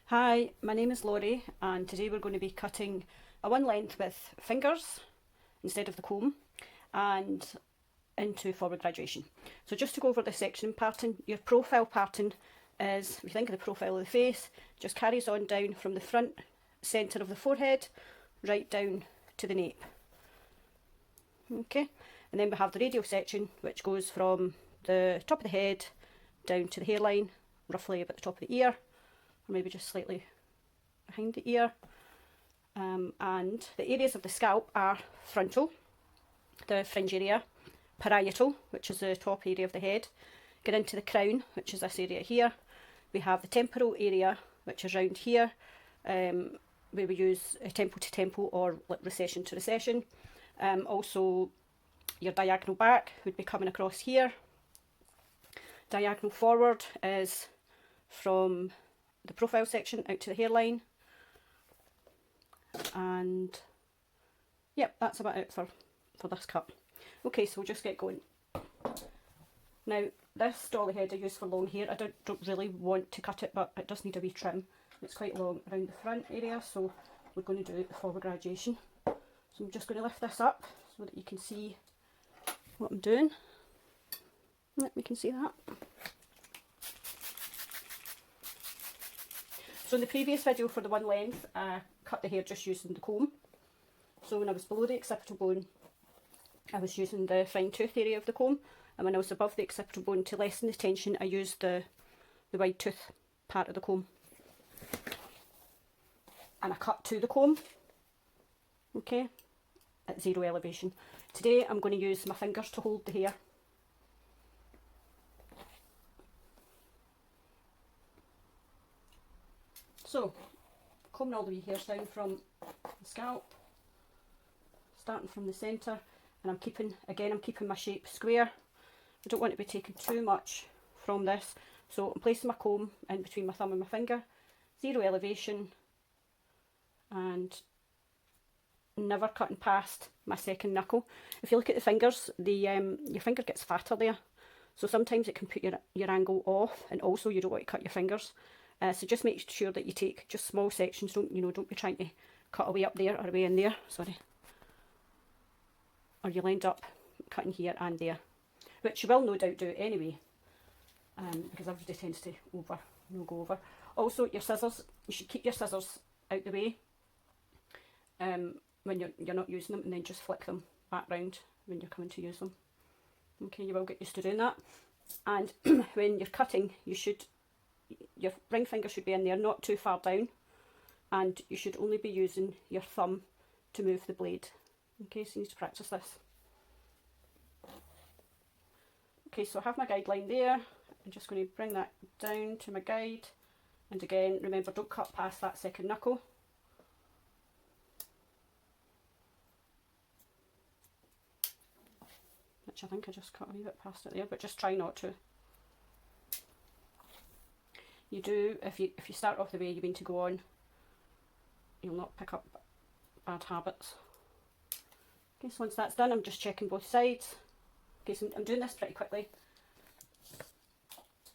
Hi, my name is Laurie and today we're going to be cutting a one length with fingers instead of the comb and into forward graduation. So just to go over the section pattern, your profile pattern is, if you think of the profile of the face, just carries on down from the front centre of the forehead right down to the nape. Okay, and then we have the radial section which goes from the top of the head down to the hairline, roughly about the top of the ear, or maybe just slightly behind the ear. And the areas of the scalp are frontal, the fringe area, parietal, which is the top area of the head, get into the crown, which is this area here. We have the temporal area, which is round here, where we use temple to temple or recession to recession. Also, your diagonal back would be coming across here. Diagonal forward is from the profile section out to the hairline. And yep, that's about it for this cut. Okay, so we'll just get going. Now, this dolly head I use for long hair. I don't really want to cut it, but it does need a wee trim. It's quite long around the front area, so we're going to do the forward graduation. So I'm just going to lift this up so that you can see what I'm doing. Yep, we can see that. So in the previous video for the one length, I cut the hair just using the comb. So when I was below the occipital bone, I was using the fine tooth area of the comb, and when I was above the occipital bone, to lessen the tension, I used the wide tooth part of the comb. And I cut to the comb, okay, at 0 elevation. Today I'm going to use my fingers to hold the hair. So, combing all the wee hairs down from the scalp, starting from the centre, and I'm keeping my shape square. I don't want to be taking too much from this, so I'm placing my comb in between my thumb and my finger, 0 elevation, and never cutting past my second knuckle. If you look at the fingers, your finger gets fatter there, so sometimes it can put your angle off, and also you don't want to cut your fingers. So just make sure that you take just small sections. Don't be trying to cut away up there or away in there. Sorry. Or you'll end up cutting here and there, which you will no doubt do anyway, because everybody tends to go over. Also, your scissors, you should keep your scissors out the way when you're not using them, and then just flick them back round when you're coming to use them. Okay, you will get used to doing that. And when you're cutting, your ring finger should be in there, not too far down, and you should only be using your thumb to move the blade. Okay, so you need to practice this. Okay, so I have my guideline there. I'm just going to bring that down to my guide, and again, remember, don't cut past that second knuckle. Which I think I just cut a wee bit past it there, but just try not to. You do, if you start off the way you mean to go on, you'll not pick up bad habits. Okay, so once that's done, I'm just checking both sides. Okay, so I'm doing this pretty quickly.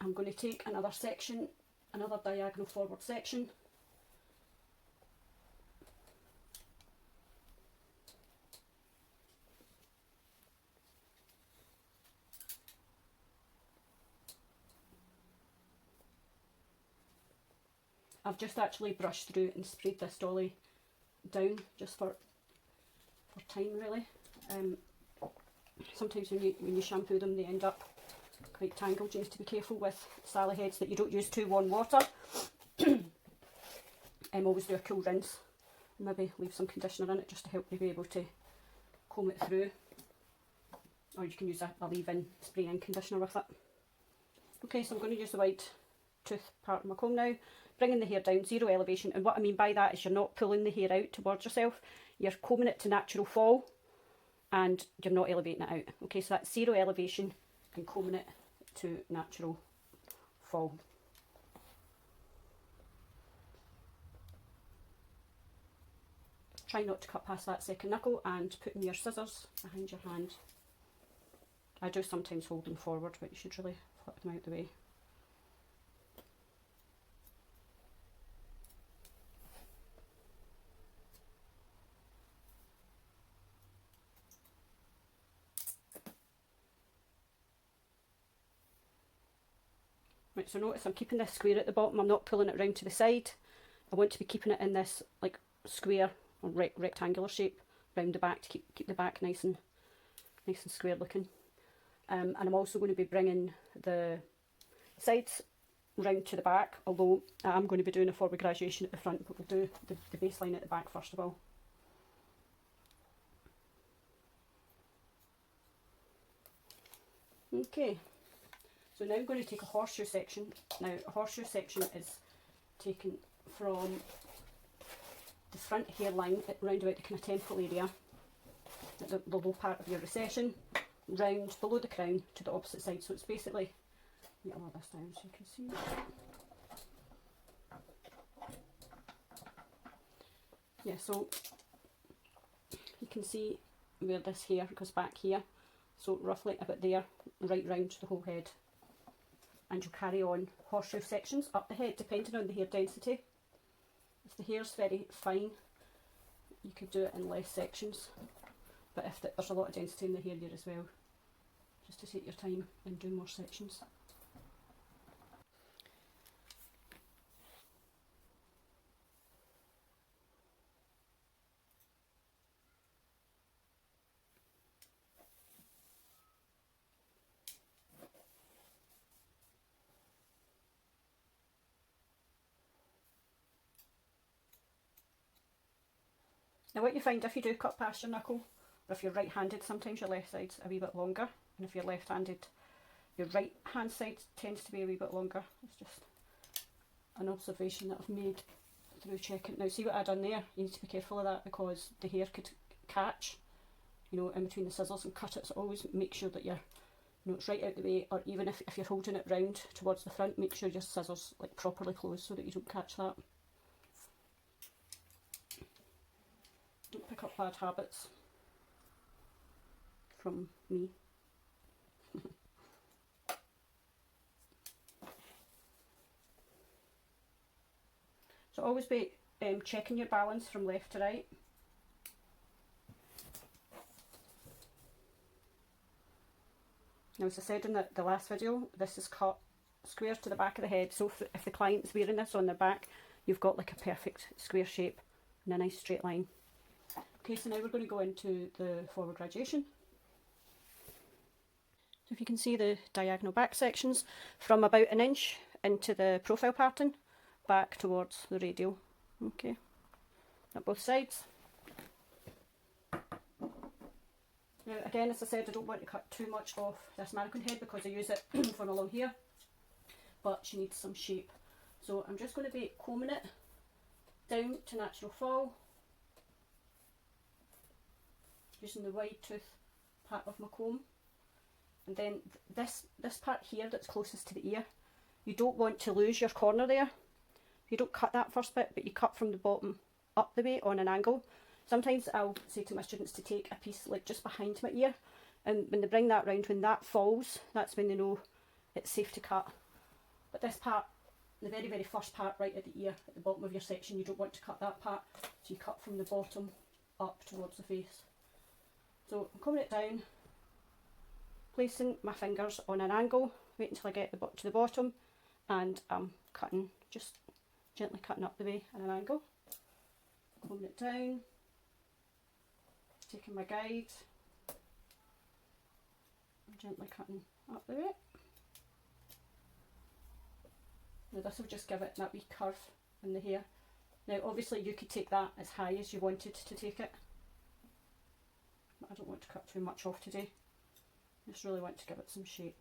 I'm going to take another section, another diagonal forward section. I've just actually brushed through and sprayed this dolly down just for time, really. Sometimes when you shampoo them, they end up quite tangled. You need to be careful with sally heads that you don't use too warm water. Always do a cool rinse. Maybe leave some conditioner in it just to help you be able to comb it through. Or you can use a leave-in spray-in conditioner with it. Okay, so I'm going to use the wide tooth part of my comb now, bringing the hair down, 0 elevation, and what I mean by that is you're not pulling the hair out towards yourself, you're combing it to natural fall, and you're not elevating it out. Okay, so that's 0 elevation and combing it to natural fall. Try not to cut past that second knuckle, and putting your scissors behind your hand. I do sometimes hold them forward, but you should really flip them out the way. Right, so notice I'm keeping this square at the bottom, I'm not pulling it round to the side. I want to be keeping it in this like square or rectangular shape round the back to keep the back nice and square looking. And I'm also going to be bringing the sides round to the back, although I'm going to be doing a forward graduation at the front, but we'll do the baseline at the back first of all. Okay, so now I'm going to take a horseshoe section. Now a horseshoe section is taken from the front hairline round about the kind of temple area, at the low part of your recession, round below the crown to the opposite side. So it's basically, let me lower this down so you can see. Yeah, so you can see where this hair goes back here. So roughly about there, right round the whole head. And you'll carry on horseshoe sections up the head depending on the hair density. If the hair's very fine, you could do it in less sections. But if there's a lot of density in the hair there as well, just to take your time and do more sections. Now what you find if you do cut past your knuckle, or if you're right-handed, sometimes your left side's a wee bit longer, and if you're left-handed, your right hand side tends to be a wee bit longer. It's just an observation that I've made through checking. Now see what I've done there, you need to be careful of that because the hair could catch, you know, in between the scissors and cut it, so always make sure that you're, you know, it's right out the way, or even if you're holding it round towards the front, make sure your scissors like properly closed so that you don't catch that. Don't pick up bad habits from me. So always be checking your balance from left to right. Now as I said in the last video, this is cut square to the back of the head, so if the client's wearing this on their back, you've got like a perfect square shape and a nice straight line. Okay, so now we're going to go into the forward graduation. So if you can see the diagonal back sections from about an inch into the profile pattern back towards the radial. Okay, at both sides. Now again, as I said, I don't want to cut too much off this mannequin head because I use it for my long hair, but she needs some shape. So I'm just going to be combing it down to natural fall, using the wide tooth part of my comb. And then this part here that's closest to the ear, you don't want to lose your corner there. You don't cut that first bit, but you cut from the bottom up the way on an angle. Sometimes I'll say to my students to take a piece like just behind my ear, and when they bring that round, when that falls, that's when they know it's safe to cut. But this part, the very, very first part right at the ear, at the bottom of your section, you don't want to cut that part, so you cut from the bottom up towards the face. So I'm combing it down, placing my fingers on an angle, wait until I get to the bottom, and I'm cutting, just gently cutting up the way at an angle. Combing it down, taking my guide, and gently cutting up the way. Now this will just give it that wee curve in the hair. Now obviously you could take that as high as you wanted to take it, but I don't want to cut too much off today. I just really want to give it some shape.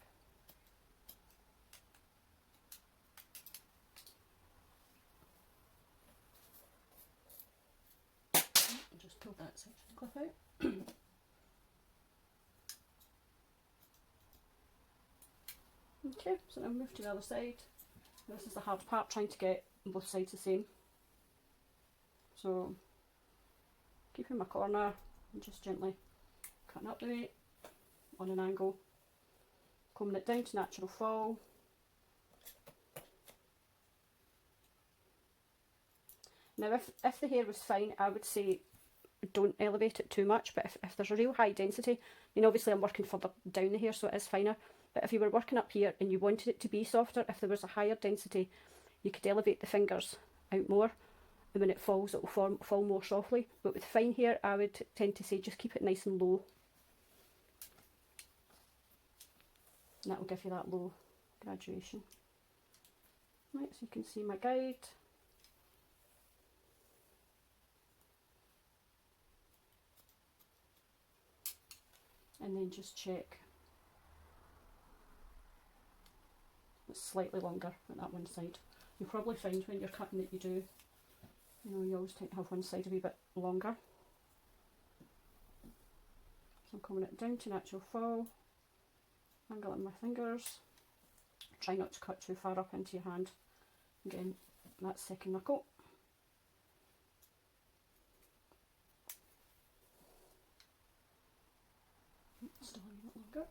I'll just pull that section clip out. Okay, so now move to the other side. This is the hard part, trying to get both sides the same. So keeping my corner and just gently cutting up the way on an angle, combing it down to natural fall. Now if the hair was fine, I would say don't elevate it too much, but if there's a real high density, I mean obviously I'm working further down the hair so it is finer, But if you were working up here and you wanted it to be softer, if there was a higher density, you could elevate the fingers out more, and when it falls it will fall more softly. But with fine hair I would tend to say just keep it nice and low, and that will give you that low graduation. Right, so you can see my guide. And then just check it's slightly longer at that one side. You'll probably find when you're cutting that you do, you know, you always tend to have one side a wee bit longer. So I'm coming it down to natural fall, angling my fingers, try not to cut too far up into your hand. Again, that second knuckle. Still a little longer.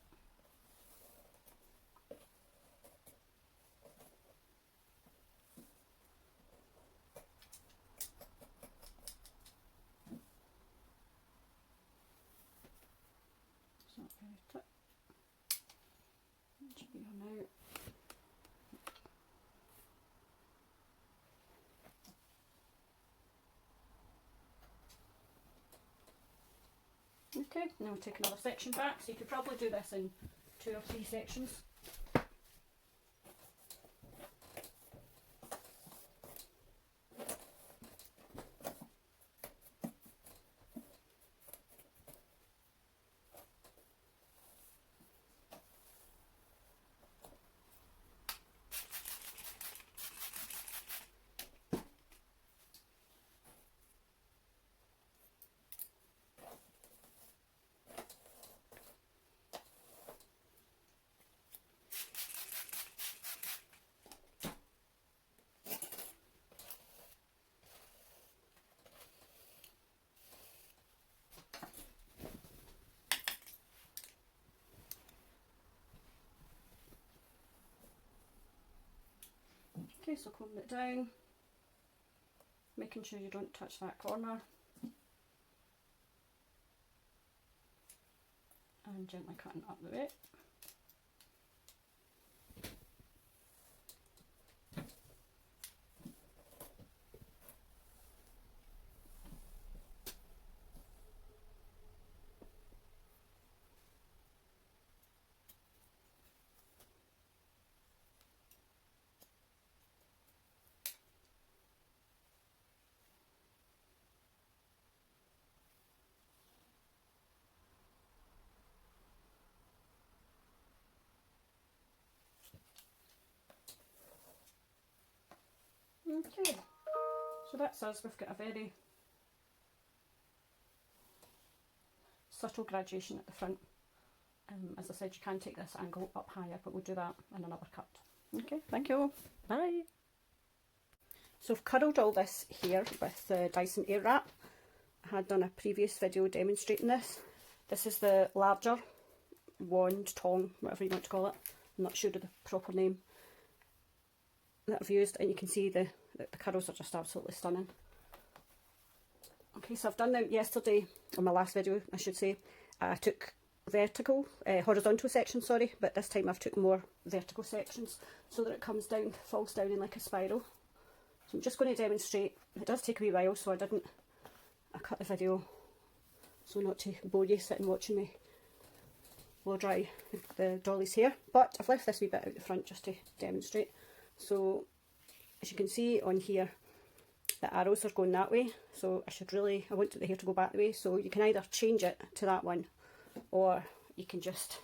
So very tight. That should be on now. Okay, now we'll take another section back, so you could probably do this in 2 or 3 sections. Okay, so combing it down, making sure you don't touch that corner, and gently cutting up the way. Okay, so that's us. We've got a very subtle graduation at the front. As I said, you can take this angle up higher, but we'll do that in another cut. Okay, thank you. Bye. So I've curled all this here with the Dyson Airwrap. I had done a previous video demonstrating this. This is the larger wand, tong, whatever you want to call it. I'm not sure of the proper name that I've used, and you can see the curls are just absolutely stunning. Okay, so I've done them yesterday, on my last video I should say. I took horizontal sections, sorry, but this time I've took more vertical sections so that it comes down, falls down in like a spiral. So I'm just going to demonstrate. It does take a wee while, so I cut the video so not to bore you sitting watching me blow dry the dolly's hair, but I've left this wee bit out the front just to demonstrate. So as you can see on here, the arrows are going that way, so I want the hair to go back the way, so you can either change it to that one or you can just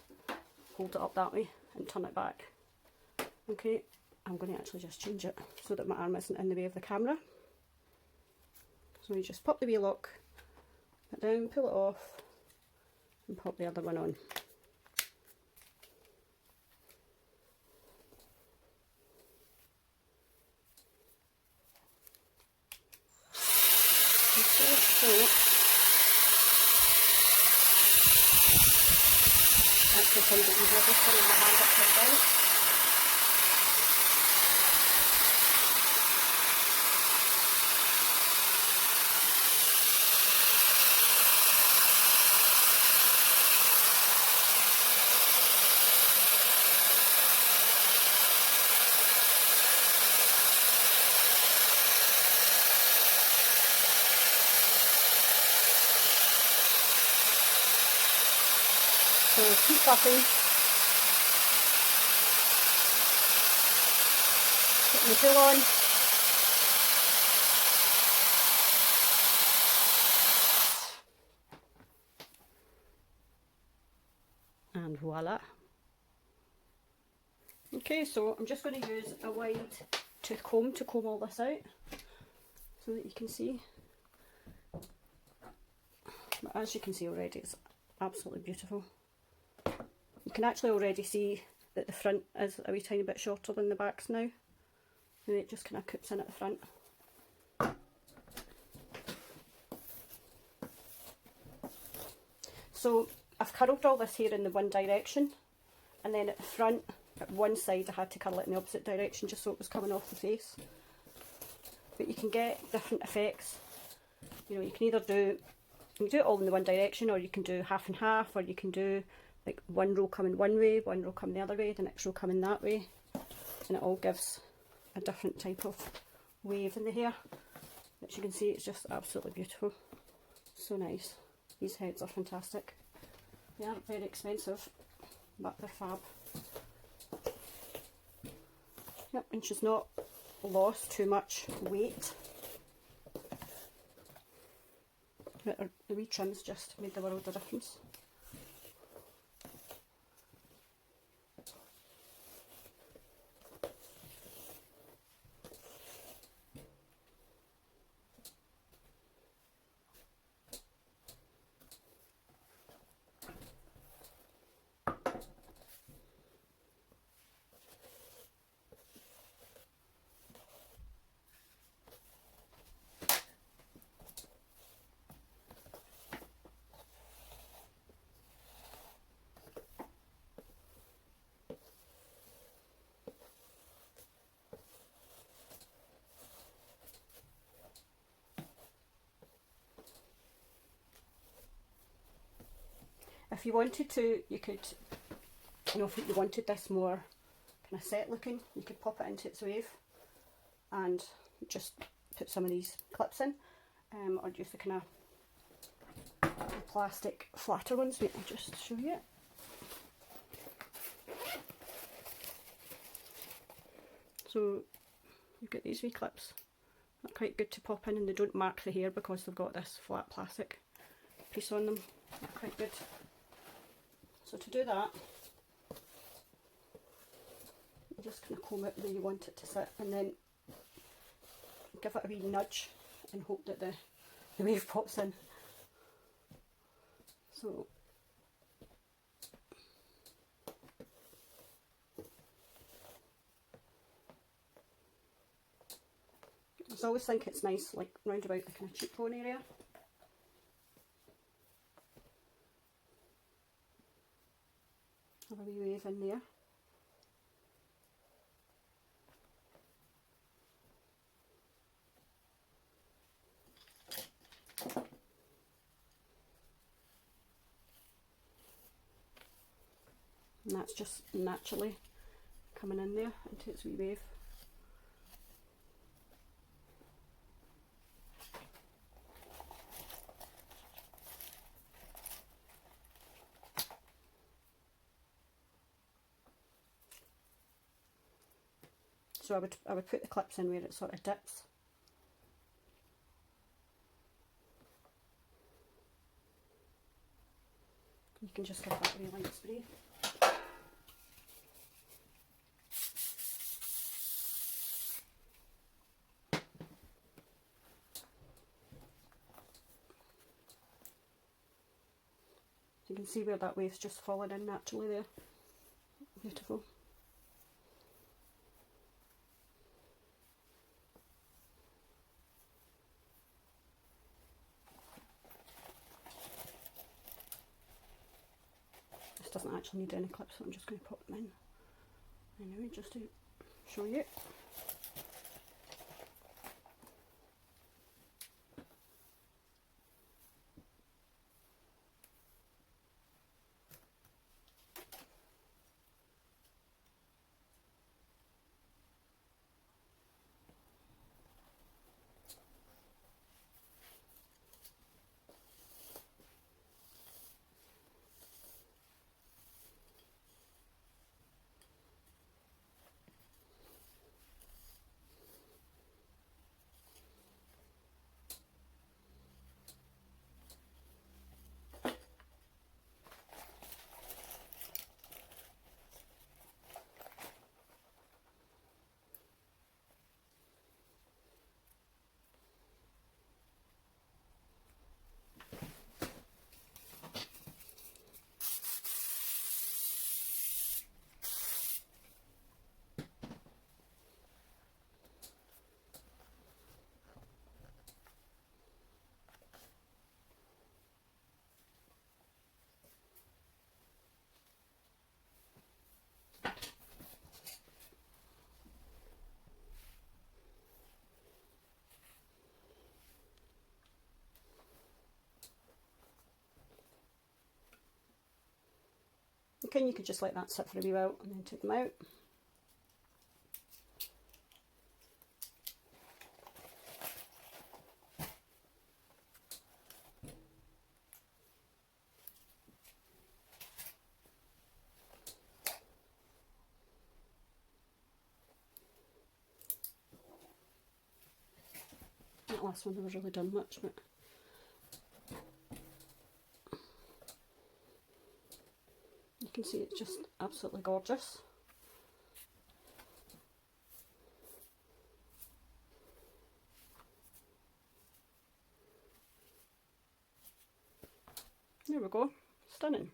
hold it up that way and turn it back. Okay, I'm going to actually just change it so that my arm isn't in the way of the camera. So you just pop the wee lock down, pull it off and pop the other one on. Okay, so actually find it easier just putting my hand upside down. keep buffing, putting the tool on. And voila. Okay, so I'm just going to use a wide tooth comb to comb all this out so that you can see. But as you can see already, it's absolutely beautiful. You can actually already see that the front is a wee tiny bit shorter than the backs now. And it just kind of cups in at the front. So I've curled all this hair in the one direction, and then at the front, at one side, I had to curl it in the opposite direction just so it was coming off the face. But you can get different effects. You know, you can either do it all in the one direction, or you can do half and half, or you can do like one row coming one way, one row coming the other way, the next row coming that way, and it all gives a different type of wave in the hair. As you can see, it's just absolutely beautiful. So nice. These heads are fantastic. They aren't very expensive, but they're fab. Yep, and she's not lost too much weight. The wee trims just made the world of difference. If you wanted to, you could, you know, if you wanted this more kind of set looking, you could pop it into its wave and just put some of these clips in, or use the kind of plastic flatter ones. Wait, I'll just show you. So you've got these wee clips. They're quite good to pop in, and they don't mark the hair because they've got this flat plastic piece on them. They're quite good. So to do that, you just kind of comb it where you want it to sit, and then give it a wee nudge and hope that the wave pops in. So I always think it's nice, like round about the kind of cheekbone area. Have a wee wave in there. And that's just naturally coming in there into its wee wave. So I would put the clips in where it sort of dips. You can just give that a wee light spray. You can see where that wave's just fallen in naturally there. Beautiful. This doesn't actually need any clips, so I'm just going to pop them in anyway, just to show you. Okay, you could just let that sit for a wee while and then take them out. That last one never really done much, but you can see it's just absolutely gorgeous. There we go, stunning.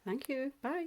Thank you, bye.